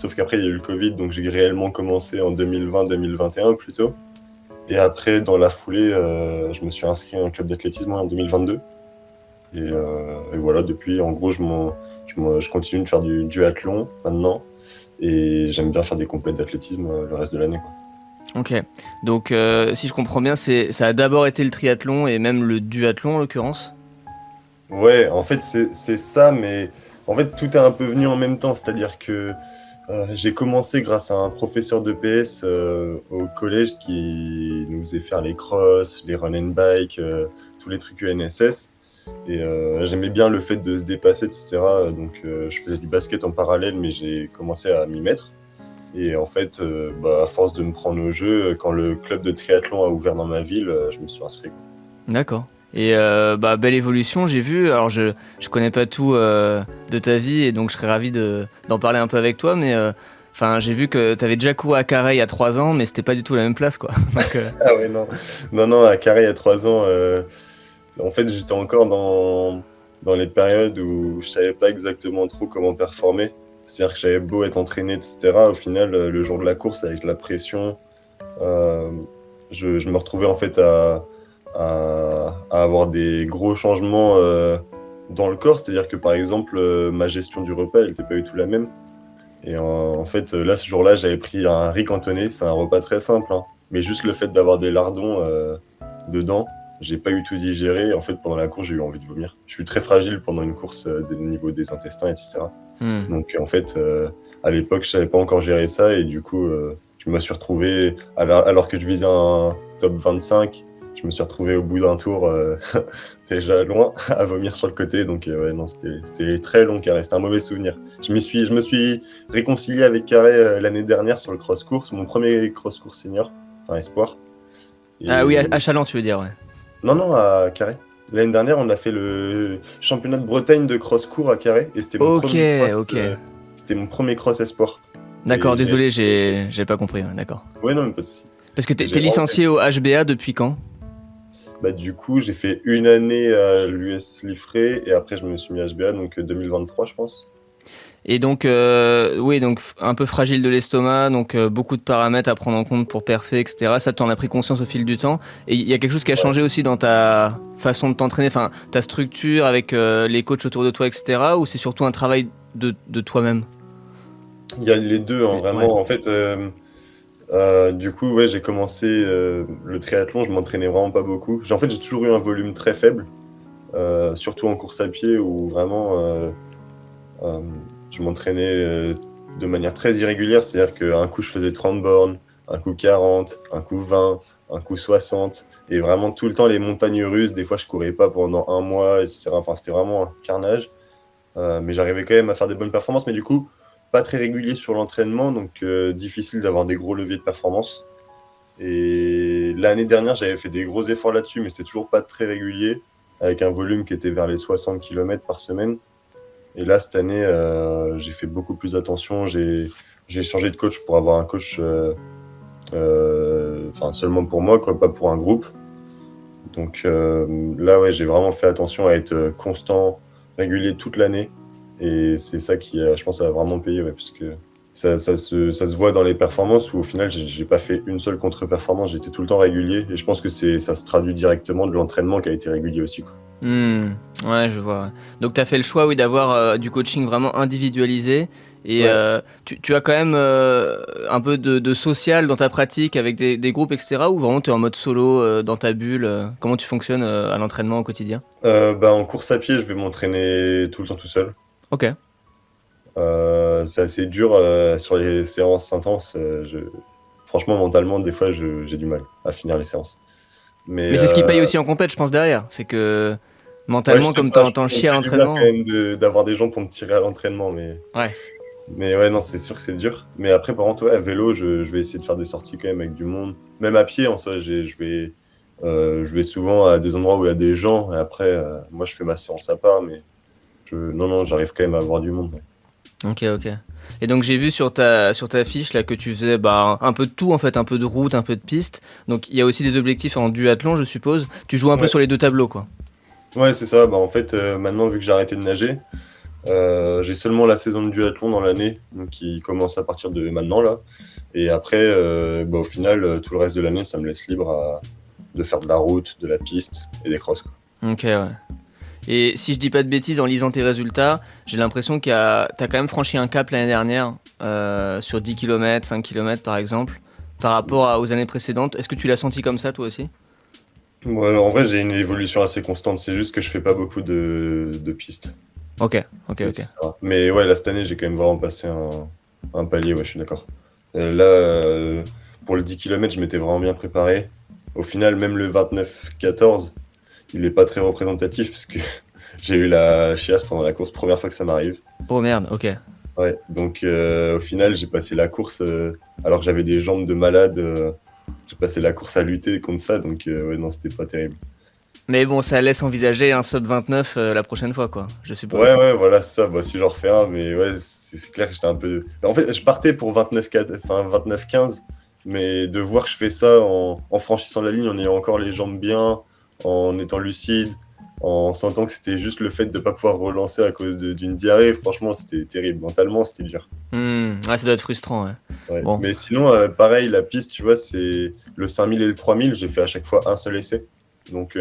sauf qu'après, il y a eu le Covid, donc j'ai réellement commencé en 2020-2021 plutôt. Et après, dans la foulée, je me suis inscrit à un club d'athlétisme en 2022. Et voilà, depuis, en gros, je continue de faire du duathlon maintenant. Et j'aime bien faire des compètes d'athlétisme le reste de l'année, quoi. Ok, donc si je comprends bien, ça a d'abord été le triathlon et même le duathlon en l'occurrence. Ouais, en fait, c'est ça, mais en fait, tout est un peu venu en même temps. C'est-à-dire que j'ai commencé grâce à un professeur de PS au collège qui nous faisait faire les crosses, les run and bike, tous les trucs UNSS. Et j'aimais bien le fait de se dépasser, etc. Donc je faisais du basket en parallèle, mais j'ai commencé à m'y mettre. Et en fait, à force de me prendre au jeu, quand le club de triathlon a ouvert dans ma ville, je me suis inscrit, quoi. D'accord. Et belle évolution, j'ai vu. Alors je connais pas tout de ta vie et donc je serais ravi d'en parler un peu avec toi, mais j'ai vu que tu avais déjà couru à Carhaix il y a 3 ans, mais c'était pas du tout la même place, quoi. Donc, Ah ouais, non. Non, non, à Carré, il y a 3 ans, en fait, j'étais encore dans les périodes où je savais pas exactement trop comment performer. C'est-à-dire que j'avais beau être entraîné, etc. Au final, le jour de la course, avec la pression, euh, je me retrouvais en fait à avoir des gros changements dans le corps. C'est-à-dire que par exemple, ma gestion du repas, elle n'était pas du tout la même. Et en fait, là, ce jour-là, j'avais pris un riz cantonné. C'est un repas très simple, hein. Mais juste le fait d'avoir des lardons dedans, j'ai pas eu tout digéré. En fait, pendant la course, j'ai eu envie de vomir. Je suis très fragile pendant une course au niveau des intestins, etc. hmm. Donc, en fait, à l'époque, je savais pas encore gérer ça. Et du coup, je me suis retrouvé, alors que je visais un top 25, je me suis retrouvé au bout d'un tour, déjà loin, à vomir sur le côté. Donc, ouais, non, c'était très long, Carré. C'était un mauvais souvenir. Je me suis réconcilié avec Carré l'année dernière sur le cross-course, mon premier cross-course senior, enfin espoir. Ah oui, à Et Châlons, tu veux dire, ouais. non, non, à Carré. L'année dernière, on a fait le championnat de Bretagne de cross-court à Carré, et Ok, ok. c'était mon premier cross espoir. D'accord, Et j'ai désolé, j'ai pas compris, ouais, d'accord. ouais, non, mais pas de souci. Parce que Et t'es licencié au HBA depuis quand? du coup, j'ai fait une année à l'US Liffré, et après, je me suis mis à HBA, donc 2023, je pense. Et donc, oui, donc un peu fragile de l'estomac, donc beaucoup de paramètres à prendre en compte pour perfer, etc. Ça, t'en as pris conscience au fil du temps. Et il y a quelque chose qui a Ouais. changé aussi dans ta façon de t'entraîner, enfin, ta structure avec les coachs autour de toi, etc. Ou c'est surtout un travail de toi-même? Il y a les deux, hein, Ouais. vraiment. En fait, du coup, ouais, j'ai commencé le triathlon, je m'entraînais vraiment pas beaucoup. En fait, j'ai toujours eu un volume très faible, surtout en course à pied où vraiment euh, je m'entraînais de manière très irrégulière. C'est-à-dire qu'un coup, je faisais 30 bornes, un coup 40, un coup 20, un coup 60. Et vraiment tout le temps, les montagnes russes. Des fois, je courais pas pendant un mois, etc. Enfin, c'était vraiment un carnage. Mais j'arrivais quand même à faire des bonnes performances. Mais du coup, pas très régulier sur l'entraînement, donc difficile d'avoir des gros leviers de performance. Et l'année dernière, j'avais fait des gros efforts là-dessus, mais c'était toujours pas très régulier, avec un volume qui était vers les 60 km par semaine. Et là, cette année, j'ai fait beaucoup plus attention. J'ai changé de coach pour avoir un coach seulement pour moi, quoi, pas pour un groupe. Donc là, ouais, j'ai vraiment fait attention à être constant, régulier toute l'année. Et c'est ça qui, je pense, a vraiment payé, ouais, parce que ça se voit dans les performances où au final, j'ai pas fait une seule contre-performance, j'étais tout le temps régulier. Et je pense que ça se traduit directement de l'entraînement qui a été régulier aussi, quoi. Ouais, je vois, ouais. Donc, tu as fait le choix, oui, d'avoir du coaching vraiment individualisé. Et Ouais. tu as quand même un peu de social dans ta pratique avec des groupes, etc. Ou vraiment tu es en mode solo dans ta bulle comment tu fonctionnes à l'entraînement au quotidien? En course à pied, je vais m'entraîner tout le temps tout seul. Ok. C'est assez dur sur les séances intenses. Franchement, mentalement, des fois, j'ai du mal à finir les séances. Mais Mais c'est ce qui paye aussi en compète, je pense, derrière. C'est que ouais, je mentalement, sais comme pas, je pense t'en que ça me chies à ferait du bien quand l'entraînement. même d'avoir des gens pour me tirer à l'entraînement. Ouais. Mais ouais, non, c'est sûr que c'est dur. Mais après, par contre, ouais, à vélo, je vais essayer de faire des sorties quand même avec du monde. Même à pied, en soi, je vais souvent à des endroits où il y a des gens. Et après, moi, je fais ma séance à part. Mais non, non, j'arrive quand même à avoir du monde, ouais. Ok, ok. Et donc j'ai vu sur ta fiche là que tu faisais un peu de tout en fait, un peu de route, un peu de piste. Donc il y a aussi des objectifs en duathlon, je suppose. Tu joues un peu Ouais, sur les deux tableaux, quoi. ouais, c'est ça. En fait, maintenant, vu que j'ai arrêté de nager, J'ai seulement la saison de duathlon dans l'année, donc qui commence à partir de maintenant là. Et après, au final, tout le reste de l'année, ça me laisse libre de faire de la route, de la piste et des crosses, quoi. Ok, ouais. Et si je dis pas de bêtises, en lisant tes résultats, j'ai l'impression t'as quand même franchi un cap l'année dernière, sur 10 km, 5 km par exemple, par rapport aux années précédentes. Est-ce que tu l'as senti comme ça toi aussi? Ouais, alors, en vrai, j'ai une évolution assez constante. C'est juste que je fais pas beaucoup de pistes, Ok, ok, ok. etc. Mais ouais, là, cette année, j'ai quand même vraiment passé un palier, ouais, je suis d'accord. Là, pour le 10 km, je m'étais vraiment bien préparé. Au final, même le 29-14, il est pas très représentatif parce que j'ai eu la chiasse pendant la course, première fois que ça m'arrive. Oh merde, ok. Ouais, donc au final, j'ai passé la course alors que j'avais des jambes de malade. J'ai passé la course à lutter contre ça, donc ouais, non, c'était pas terrible. Mais bon, ça laisse envisager un sub 29 la prochaine fois, quoi, je suppose. Ouais, ouais, voilà, c'est ça. Bah, si j'en refais un, mais ouais, c'est clair que j'étais un peu. En fait, je partais pour 29-15, mais de voir que je fais ça en franchissant la ligne, en ayant encore les jambes bien, en étant lucide, en sentant que c'était juste le fait de ne pas pouvoir relancer à cause d'une diarrhée, franchement, c'était terrible. Mentalement, c'était dur. Ouais, ça doit être frustrant, ouais. Ouais. Bon, Mais sinon, pareil, la piste, tu vois, c'est le 5000 et le 3000, j'ai fait à chaque fois un seul essai. Donc,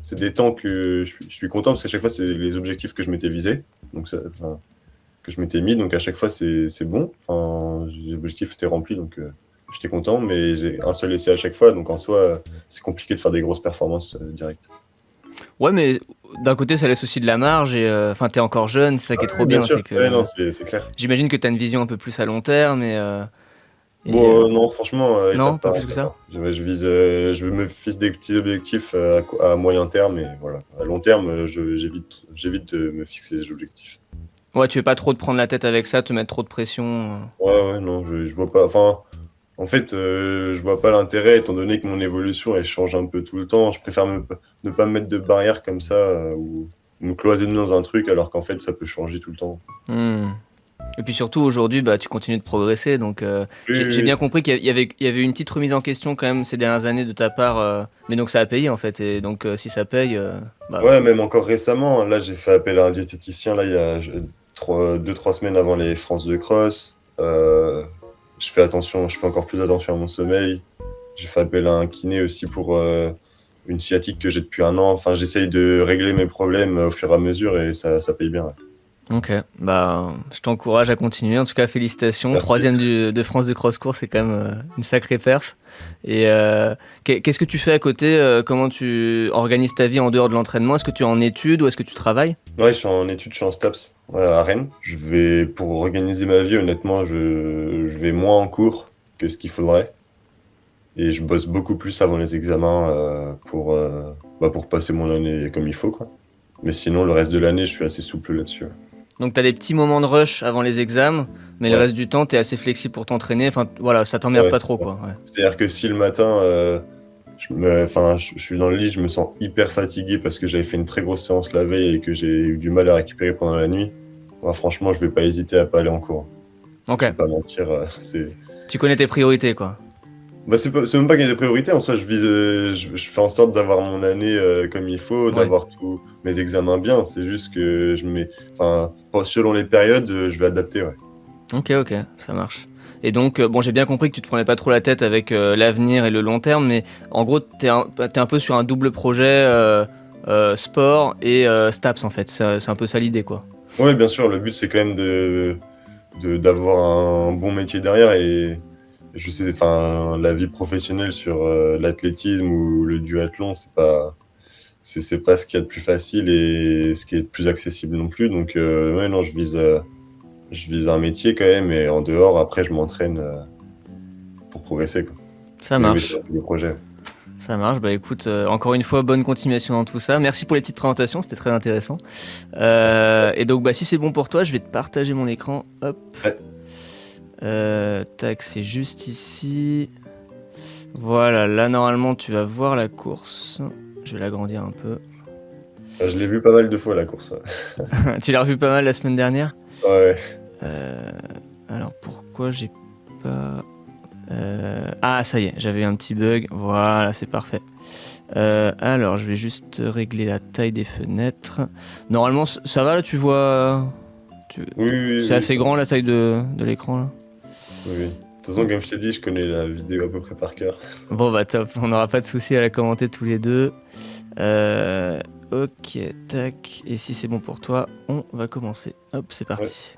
c'est des temps que je suis content parce qu'à chaque fois, c'est les objectifs que je m'étais visés, donc ça, enfin, que je m'étais mis. Donc, à chaque fois, c'est bon. Enfin, les objectifs étaient remplis, donc j'étais content. Mais j'ai un seul essai à chaque fois. Donc, en soi, c'est compliqué de faire des grosses performances directes. ouais, mais d'un côté, ça laisse aussi de la marge et enfin, t'es encore jeune, c'est ça qui est trop Ouais, bien bien, sûr. c'est que Ouais, non, c'est clair. j'imagine que t'as une vision un peu plus à long terme et Bon, non, franchement, non, étape pas par plus que étape, ça. hein. Je me fixe des petits objectifs à moyen terme et voilà. À long terme, j'évite de me fixer des objectifs. Ouais, tu veux pas trop te prendre la tête avec ça, te mettre trop de pression. Ouais, ouais, non, je vois pas. Enfin, en fait, je vois pas l'intérêt étant donné que mon évolution elle change un peu tout le temps. Je préfère ne pas me mettre de barrière comme ça ou me cloisonner dans un truc alors qu'en fait ça peut changer tout le temps. Hmm. Et puis surtout aujourd'hui, bah, tu continues de progresser, donc Oui, oui, j'ai oui, bien compris qu'il y avait une petite remise en question quand même ces dernières années de ta part, mais donc ça a payé en fait, et donc si ça paye, bah ouais, même encore récemment, là j'ai fait appel à un diététicien là il y a 2-3 semaines avant les France de Cross. Je fais encore plus attention à mon sommeil. J'ai fait appel à un kiné aussi pour une sciatique que j'ai depuis un an. Enfin, j'essaye de régler mes problèmes au fur et à mesure et ça paye bien, ouais. ok, bah je t'encourage à continuer. En tout cas, félicitations. Merci. Troisième de France de cross-court, c'est quand même une sacrée perf. Et qu'est-ce que tu fais à côté? Comment tu organises ta vie en dehors de l'entraînement? Est-ce que tu es en études ou est-ce que tu travailles? Ouais, je suis en études, je suis en STAPS à Rennes. Pour organiser ma vie, honnêtement, je vais moins en cours que ce qu'il faudrait. Et je bosse beaucoup plus avant les examens pour passer mon année comme il faut, quoi. Mais sinon, le reste de l'année, je suis assez souple là-dessus. Donc tu as des petits moments de rush avant les examens, mais le Ouais, reste du temps, tu es assez flexible pour t'entraîner. Enfin voilà, ça t'emmerde ouais, pas c'est trop ça. quoi. Ouais. C'est-à-dire que si le matin, je suis dans le lit, je me sens hyper fatigué parce que j'avais fait une très grosse séance la veille et que j'ai eu du mal à récupérer pendant la nuit, ouais, franchement, je vais pas hésiter à pas aller en cours. Ok, Je vais pas mentir, c'est. tu connais tes priorités quoi. Bah, c'est même pas qu'il y a des priorités. En soi, je fais en sorte d'avoir mon année comme il faut, Ouais. d'avoir tous mes examens bien. C'est juste que enfin, selon les périodes, je vais adapter, ouais. Ok, ok, ça marche. Et donc, bon, j'ai bien compris que tu te prenais pas trop la tête avec l'avenir et le long terme, mais en gros, t'es un peu sur un double projet sport et STAPS en fait. C'est un peu ça l'idée quoi. Ouais, bien sûr, le but c'est quand même d'avoir un bon métier derrière et je sais, enfin, la vie professionnelle sur l'athlétisme ou le duathlon, c'est pas ce qu'il y a de plus facile et ce qui est de plus accessible non plus. Donc, ouais, non, je vise un métier quand même et en dehors, après, je m'entraîne pour progresser, quoi. Ça Mais oui, c'est marche. le projet. Ça marche, bah écoute, encore une fois, bonne continuation dans tout ça. Merci pour les petites présentations, c'était très intéressant. Merci. Et donc, bah, si c'est bon pour toi, je vais te partager mon écran. Hop. Ouais. Tac, c'est juste ici. Voilà, là normalement tu vas voir la course. Je vais l'agrandir un peu. Je l'ai vu pas mal de fois la course. Tu l'as revu pas mal la semaine dernière. Ouais. Euh, alors pourquoi j'ai pas... Ah ça y est, j'avais un petit bug. Voilà, c'est parfait. Alors je vais juste régler la taille des fenêtres. Normalement ça va là, tu vois... Oui, oui, C'est oui, assez grand la taille de l'écran là. oui, oui. De toute façon, comme je t'ai dit, je connais la vidéo à peu près par cœur. Bon bah top, on n'aura pas de souci à la commenter tous les deux. Ok, tac. Et si c'est bon pour toi, on va commencer. Hop, c'est Ouais. parti.